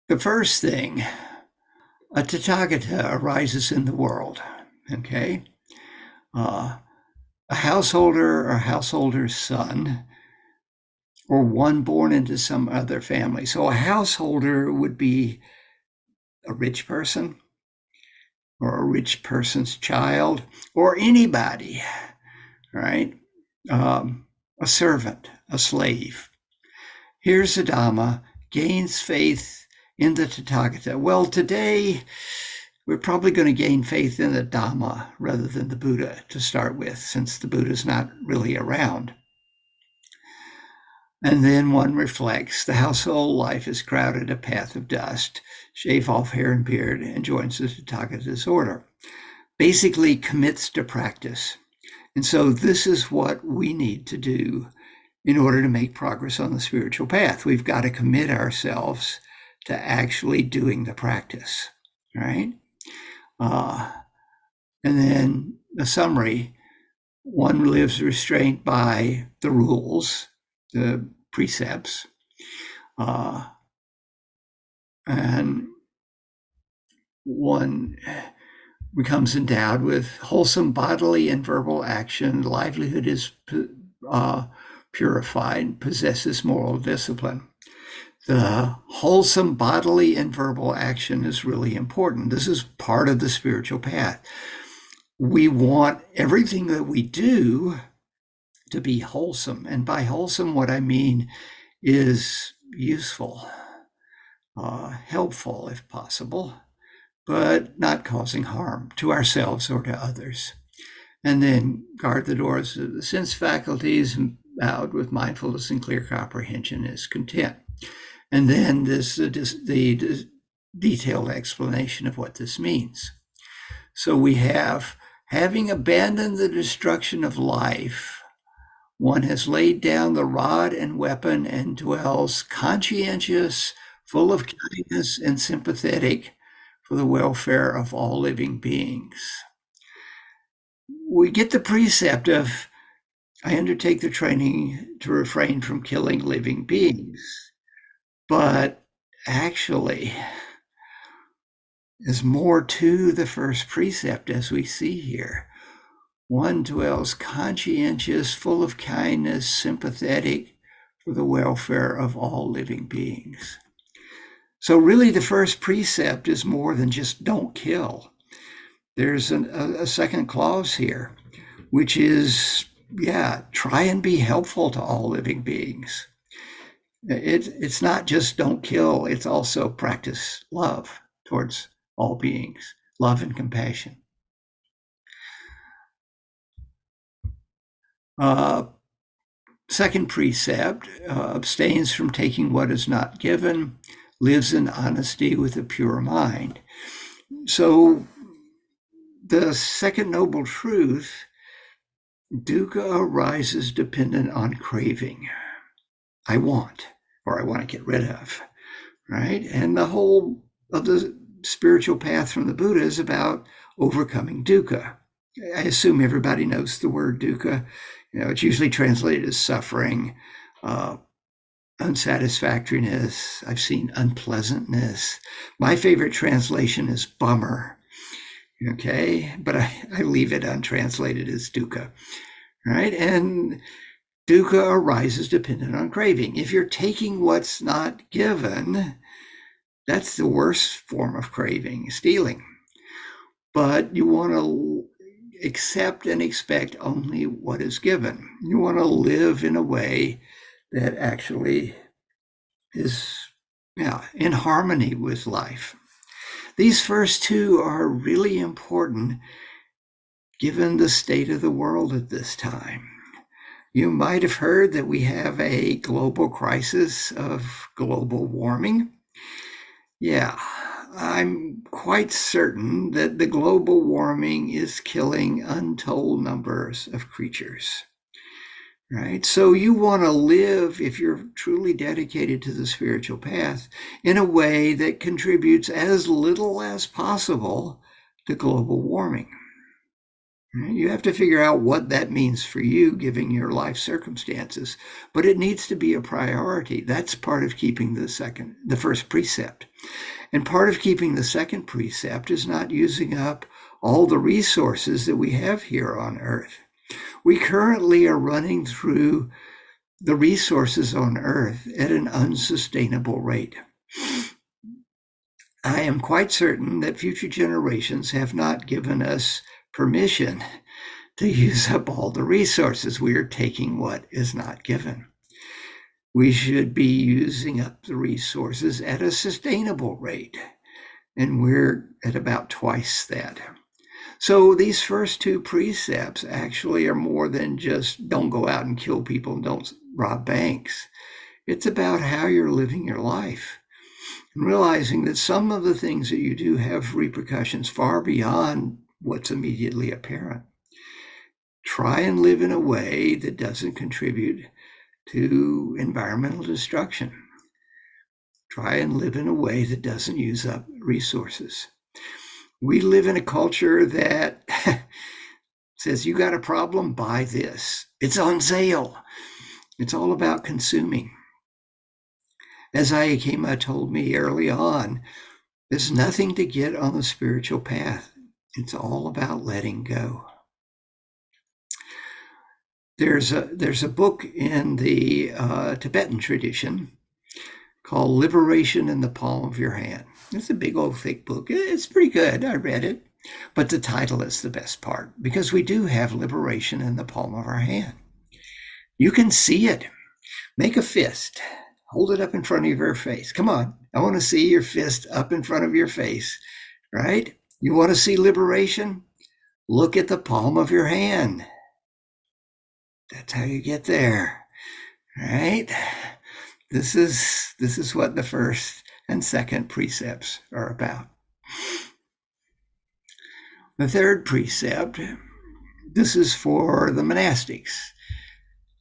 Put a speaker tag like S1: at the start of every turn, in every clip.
S1: The first thing, a Tathagata arises in the world, okay? A householder or householder's son, or one born into some other family. So a householder would be a rich person, or a rich person's child, or anybody, right? A servant, a slave. Here's the Dhamma, gains faith in the Tathagata. Well, today we're probably going to gain faith in the Dhamma rather than the Buddha to start with, since the Buddha's not really around. And then one reflects, the household life is crowded, a path of dust, shave off hair and beard, and joins the Tathagata's order. Basically commits to practice. And so this is what we need to do in order to make progress on the spiritual path. We've got to commit ourselves to actually doing the practice, right? And then the summary, one lives restrained by the rules, the precepts, and one becomes endowed with wholesome bodily and verbal action, livelihood is purified, possesses moral discipline. The wholesome bodily and verbal action is really important. This is part of the spiritual path. We want everything that we do to be wholesome. And by wholesome, what I mean is useful, helpful if possible, but not causing harm to ourselves or to others. And then guard the doors of the sense faculties, endowed with mindfulness and clear comprehension is content. And then the detailed explanation of what this means. So we have, having abandoned the destruction of life, one has laid down the rod and weapon and dwells conscientious, full of kindness and sympathetic for the welfare of all living beings. We get the precept of, I undertake the training to refrain from killing living beings. But actually, there's more to the first precept, as we see here. One dwells conscientious, full of kindness, sympathetic for the welfare of all living beings. So really the first precept is more than just don't kill. There's a second clause here, which is, try and be helpful to all living beings. It's not just don't kill, it's also practice love towards all beings, love and compassion. Second precept, abstains from taking what is not given, lives in honesty with a pure mind. So the second noble truth, dukkha arises dependent on craving. I want, or I want to get rid of, right? And the whole of the spiritual path from the Buddha is about overcoming dukkha. I assume everybody knows the word dukkha. It's usually translated as suffering, unsatisfactoriness. I've seen unpleasantness. My favorite translation is bummer, okay? But I leave it untranslated as dukkha, right? And dukkha arises dependent on craving. If you're taking what's not given, that's the worst form of craving, stealing. But you want to accept and expect only what is given. You want to live in a way that actually is in harmony with life. These first two are really important given the state of the world at this time. You might have heard that we have a global crisis of global warming. Yeah, I'm quite certain that the global warming is killing untold numbers of creatures, right? So you want to live, if you're truly dedicated to the spiritual path, in a way that contributes as little as possible to global warming. You have to figure out what that means for you, given your life circumstances. But it needs to be a priority. That's part of keeping the first precept. And part of keeping the second precept is not using up all the resources that we have here on earth. We currently are running through the resources on earth at an unsustainable rate. I am quite certain that future generations have not given us permission to use up all the resources. We are taking what is not given. We should be using up the resources at a sustainable rate, and we're at about twice that. So these first two precepts actually are more than just don't go out and kill people and don't rob banks. It's about how you're living your life and realizing that some of the things that you do have repercussions far beyond what's immediately apparent. Try and live in a way that doesn't contribute to environmental destruction. Try and live in a way that doesn't use up resources. We live in a culture that says, you got a problem, buy this. It's on sale. It's all about consuming. As Ayya Khema told me early on, there's nothing to get on the spiritual path. It's all about letting go. There's a book in the Tibetan tradition called Liberation in the Palm of Your Hand. It's a big old thick book. It's pretty good. I read it. But the title is the best part, because we do have liberation in the palm of our hand. You can see it. Make a fist. Hold it up in front of your face. Come on. I want to see your fist up in front of your face, right? You want to see liberation? Look at the palm of your hand. That's how you get there, right? This is what the first and second precepts are about. The third precept, this is for the monastics.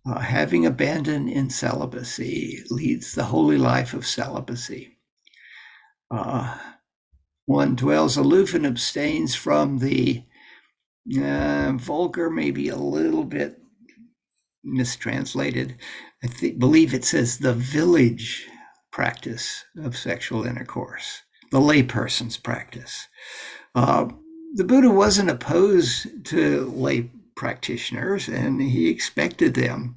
S1: Having abandoned in celibacy leads the holy life of celibacy. One dwells aloof and abstains from the vulgar, maybe a little bit mistranslated. I believe it says the village practice of sexual intercourse, the layperson's practice. The Buddha wasn't opposed to lay practitioners, and he expected them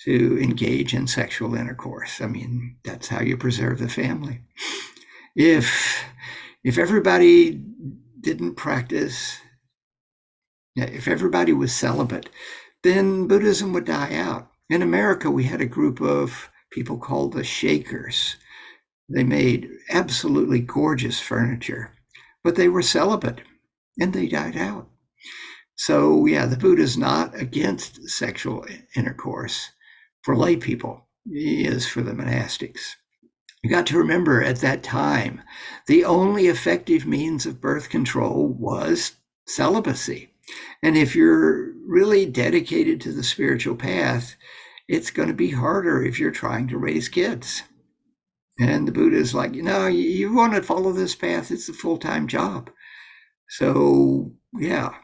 S1: to engage in sexual intercourse. I mean, that's how you preserve the family. If everybody didn't practice, if everybody was celibate, then Buddhism would die out. In America, we had a group of people called the Shakers. They made absolutely gorgeous furniture, but they were celibate and they died out. So yeah, the Buddha is not against sexual intercourse for lay people. He is for the monastics. You got to remember, at that time, the only effective means of birth control was celibacy. And if you're really dedicated to the spiritual path, it's going to be harder if you're trying to raise kids. And the Buddha is like, you want to follow this path, it's a full-time job. So yeah,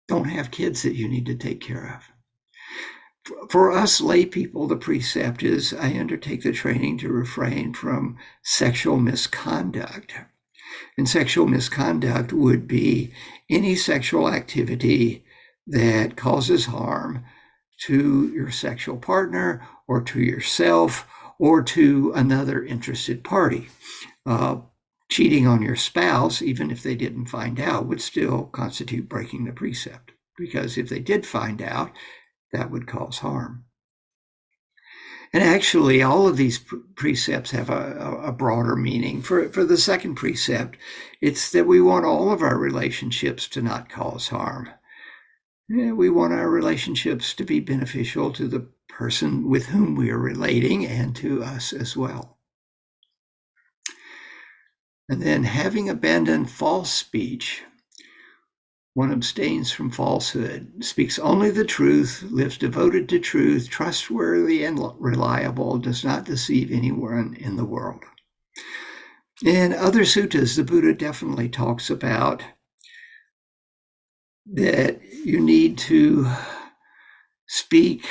S1: don't have kids that you need to take care of. For us lay people, the precept is, I undertake the training to refrain from sexual misconduct. And sexual misconduct would be any sexual activity that causes harm to your sexual partner or to yourself or to another interested party. Cheating on your spouse, even if they didn't find out, would still constitute breaking the precept, because if they did find out, that would cause harm. And actually, all of these precepts have a broader meaning. For the second precept, it's that we want all of our relationships to not cause harm. We want our relationships to be beneficial to the person with whom we are relating and to us as well. And then, having abandoned false speech, one abstains from falsehood, speaks only the truth, lives devoted to truth, trustworthy and reliable, does not deceive anyone in the world. In other suttas, the Buddha definitely talks about that you need to speak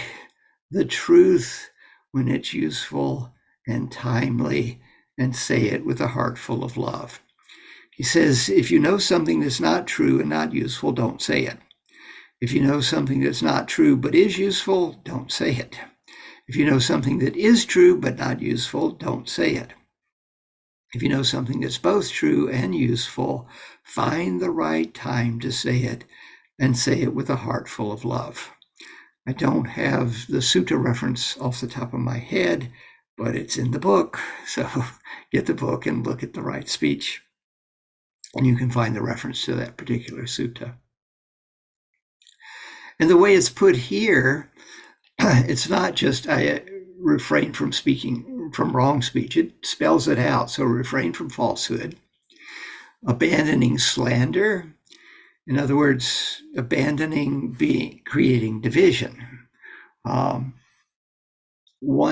S1: the truth when it's useful and timely, and say it with a heart full of love. He says, if you know something that's not true and not useful, don't say it. If you know something that's not true but is useful, don't say it. If you know something that is true but not useful, don't say it. If you know something that's both true and useful, find the right time to say it, and say it with a heart full of love. I don't have the sutta reference off the top of my head, but it's in the book. So get the book and look at the right speech, and you can find the reference to that particular sutta. And the way it's put here, it's not just I refrain from speaking from wrong speech. It spells it out. So refrain from falsehood, abandoning slander. In other words, abandoning creating division. One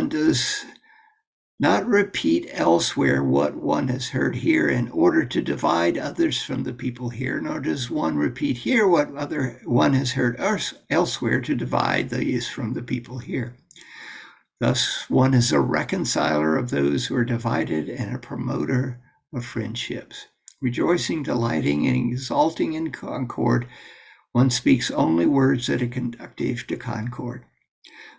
S1: does not repeat elsewhere what one has heard here in order to divide others from the people here, nor does one repeat here what one has heard elsewhere to divide these from the people here. Thus, one is a reconciler of those who are divided and a promoter of friendships. Rejoicing, delighting, and exalting in concord, one speaks only words that are conducive to concord.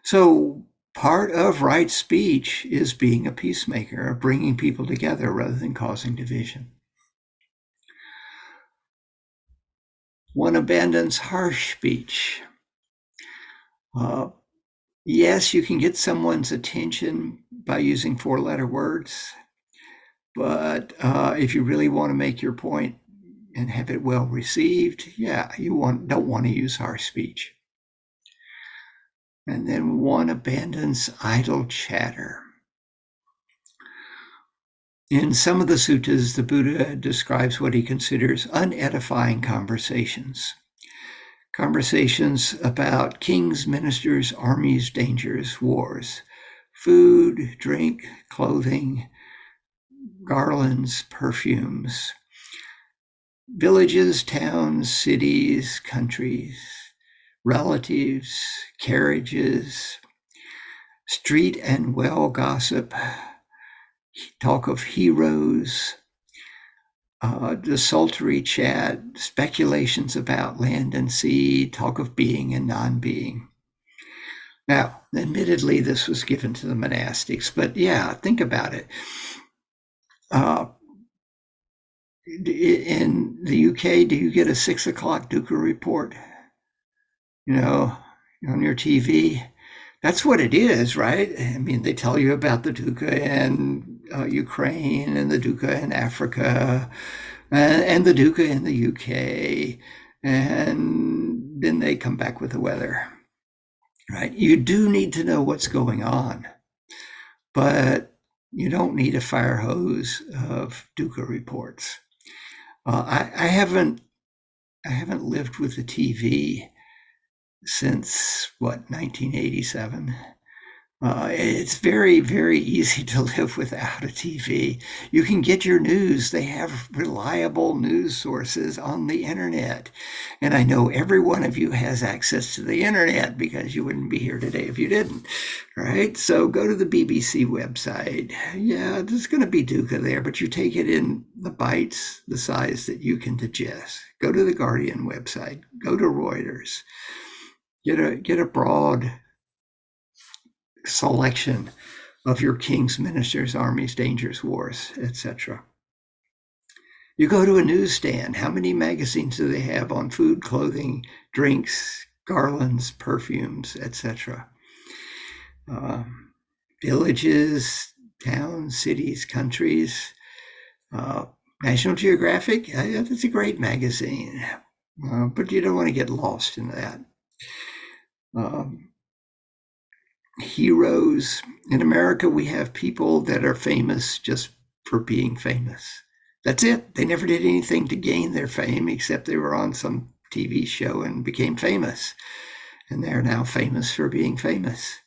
S1: So part of right speech is being a peacemaker, of bringing people together rather than causing division. One abandons harsh speech. Yes, you can get someone's attention by using 4-letter words, but if you really want to make your point and have it well received, yeah, you don't want to use harsh speech. And then one abandons idle chatter. In some of the suttas, the Buddha describes what he considers unedifying conversations. Conversations about kings, ministers, armies, dangers, wars, food, drink, clothing, garlands, perfumes, villages, towns, cities, countries, relatives, carriages, street and well gossip, talk of heroes, desultory chat, speculations about land and sea, talk of being and non-being. Now, admittedly, this was given to the monastics, but yeah, think about it. In the UK, do you get a 6 o'clock dukkha report? On your TV? That's what it is, right? I mean, they tell you about the dukkha in Ukraine and the dukkha in Africa and the dukkha in the UK. And then they come back with the weather, right? You do need to know what's going on, but you don't need a fire hose of dukkha reports. I haven't lived with the TV since 1987. It's very, very easy to live without a TV. You can get your news. They have reliable news sources on the internet. And I know every one of you has access to the internet because you wouldn't be here today if you didn't, right? So go to the BBC website. Yeah, there's going to be dukkha there, but you take it in the bites, the size that you can digest. Go to the Guardian website. Go to Reuters. Get a broad selection of your kings, ministers, armies, dangers, wars, etc. You go to a newsstand. How many magazines do they have on food, clothing, drinks, garlands, perfumes, etc.? Villages, towns, cities, countries. National Geographic, that's a great magazine, but you don't want to get lost in that. Heroes. In America, we have people that are famous just for being famous. That's it. They never did anything to gain their fame except they were on some TV show and became famous. And they're now famous for being famous.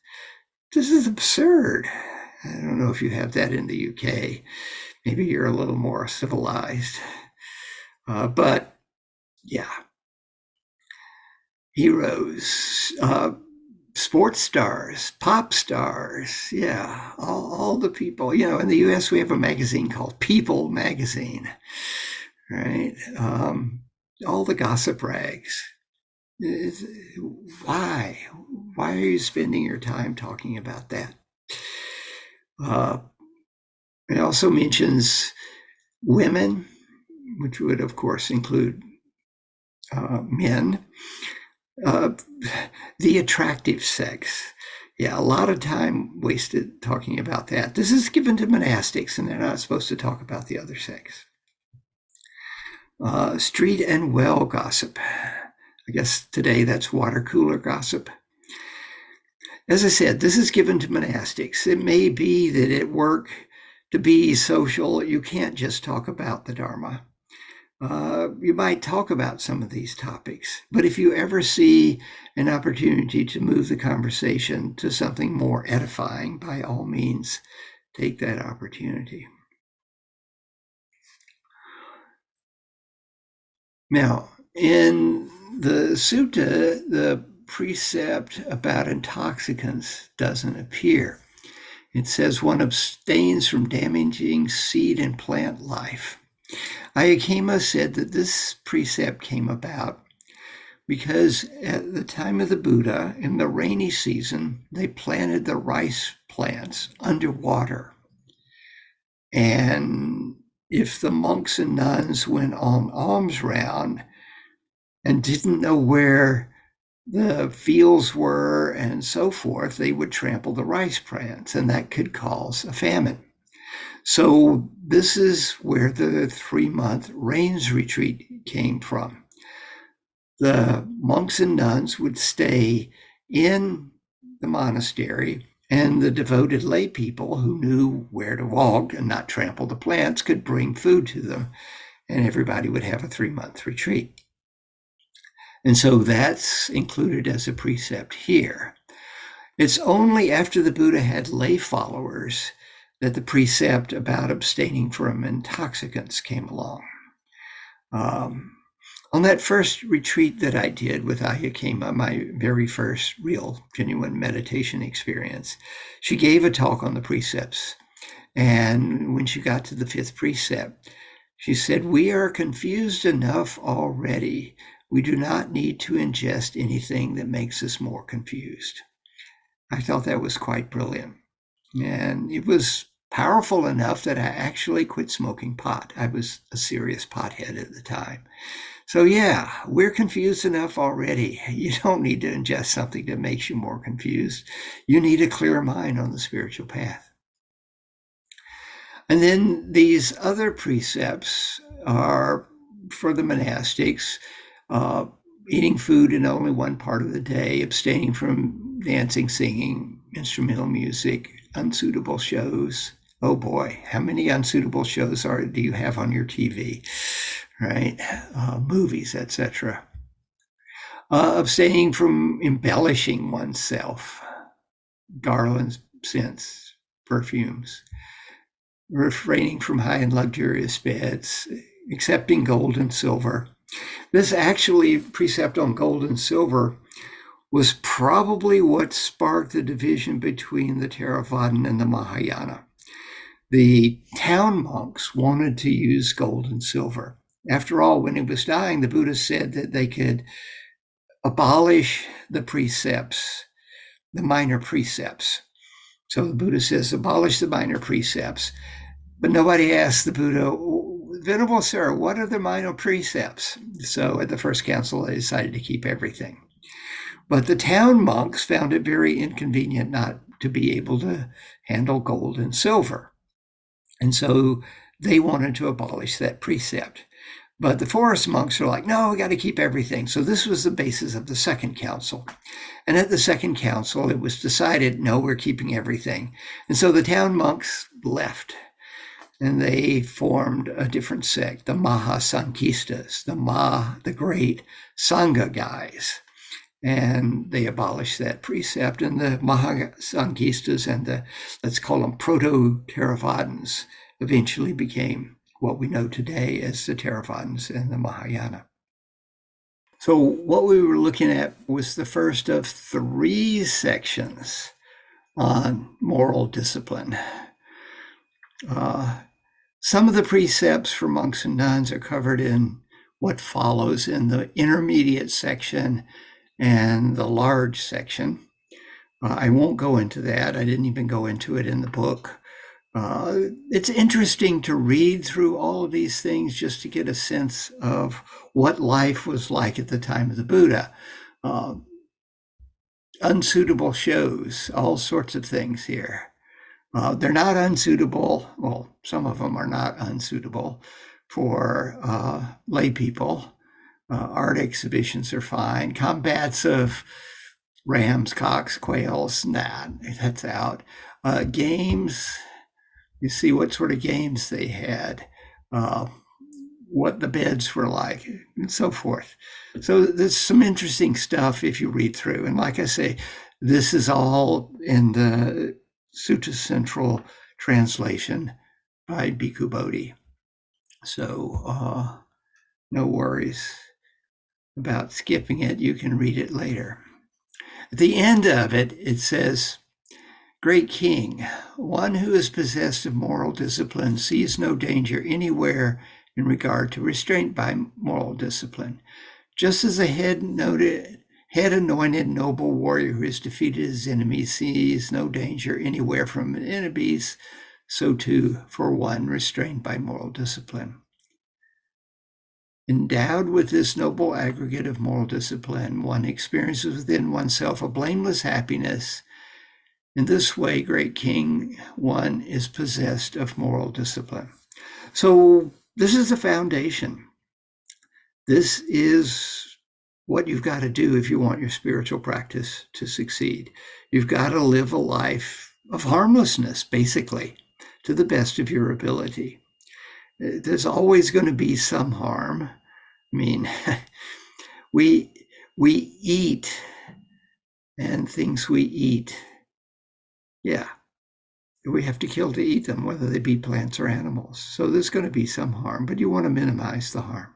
S1: This is absurd. I don't know if you have that in the UK. Maybe you're a little more civilized. But yeah. heroes, sports stars, pop stars, yeah, all the people. In the U.S. we have a magazine called People Magazine, right? All the gossip rags. It's- Why? Why are you spending your time talking about that? Uh, it also mentions women, which would, of course, include men, uh, the attractive sex. Yeah, a lot of time wasted talking about that. This is given to monastics, and they're not supposed to talk about the other sex. Street and well gossip. I guess today that's water cooler gossip. As I said, this is given to monastics. It may be that at work, to be social, you can't just talk about the Dharma. You might talk about some of these topics, but if you ever see an opportunity to move the conversation to something more edifying, by all means, take that opportunity. Now, in the sutta, the precept about intoxicants doesn't appear. It says one abstains from damaging seed and plant life. Ayya Khema said that this precept came about because at the time of the Buddha, in the rainy season, they planted the rice plants underwater. And if the monks and nuns went on alms round and didn't know where the fields were and so forth, they would trample the rice plants, and that could cause a famine. So this is where the 3-month rains retreat came from. The monks and nuns would stay in the monastery, and the devoted lay people who knew where to walk and not trample the plants could bring food to them, and everybody would have a 3-month retreat. And so that's included as a precept here. It's only after the Buddha had lay followers that the precept about abstaining from intoxicants came along. On that first retreat that I did with Ayya Khema, my very first real, genuine meditation experience, she gave a talk on the precepts. And when she got to the 5th precept, she said, "We are confused enough already. We do not need to ingest anything that makes us more confused." I thought that was quite brilliant. And it was powerful enough that I actually quit smoking pot. I was a serious pothead at the time. So yeah, we're confused enough already. You don't need to ingest something that makes you more confused. You need a clear mind on the spiritual path. And then these other precepts are for the monastics, eating food in only one part of the day, abstaining from dancing, singing, instrumental music, unsuitable shows. Oh boy, how many unsuitable shows do you have on your TV, right? Movies, etc. Abstaining from embellishing oneself, garlands, scents, perfumes. Refraining from high and luxurious beds, accepting gold and silver. This actually, precept on gold and silver, was probably what sparked the division between the Theravadan and the Mahayana. The town monks wanted to use gold and silver. After all, when he was dying, the Buddha said that they could abolish the precepts, the minor precepts. So the Buddha says, abolish the minor precepts. But nobody asked the Buddha, Venerable Sir, what are the minor precepts? So at the first council, they decided to keep everything. But the town monks found it very inconvenient not to be able to handle gold and silver. And so they wanted to abolish that precept. But the forest monks are like, no, we got to keep everything. So this was the basis of the second council. And at the second council, it was decided, no, we're keeping everything. And so the town monks left. And they formed a different sect, the Mahasankhistas, the great Sangha guys. And they abolished that precept. And the Mahasankhistas and let's call them proto-Theravadins, eventually became what we know today as the Theravadins and the Mahayana. So what we were looking at was the first of 3 sections on moral discipline. Some of the precepts for monks and nuns are covered in what follows in the intermediate section and the large section. I won't go into that. I didn't even go into it in the book. It's interesting to read through all of these things just to get a sense of what life was like at the time of the Buddha. Unsuitable shows, all sorts of things here. They're not unsuitable. Well, some of them are not unsuitable for lay people. Art exhibitions are fine. Combats of rams, cocks, quails, nah, that's out. Games, you see what sort of games they had, what the beds were like, and so forth. So there's some interesting stuff if you read through. And like I say, this is all in the Sutta Central translation by Bhikkhu Bodhi. So no worries about skipping it. You can read it later. At the end of it, it says, Great King, one who is possessed of moral discipline sees no danger anywhere in regard to restraint by moral discipline. Just as a head-anointed noble warrior who has defeated his enemies sees no danger anywhere from enemies, so too for one restrained by moral discipline. Endowed with this noble aggregate of moral discipline, one experiences within oneself a blameless happiness. In this way, Great King, one is possessed of moral discipline. So this is the foundation. This is what you've got to do if you want your spiritual practice to succeed. You've got to live a life of harmlessness, basically, to the best of your ability. There's always going to be some harm. I mean, we eat, and things we eat, yeah, we have to kill to eat them, whether they be plants or animals. So there's going to be some harm, but you want to minimize the harm.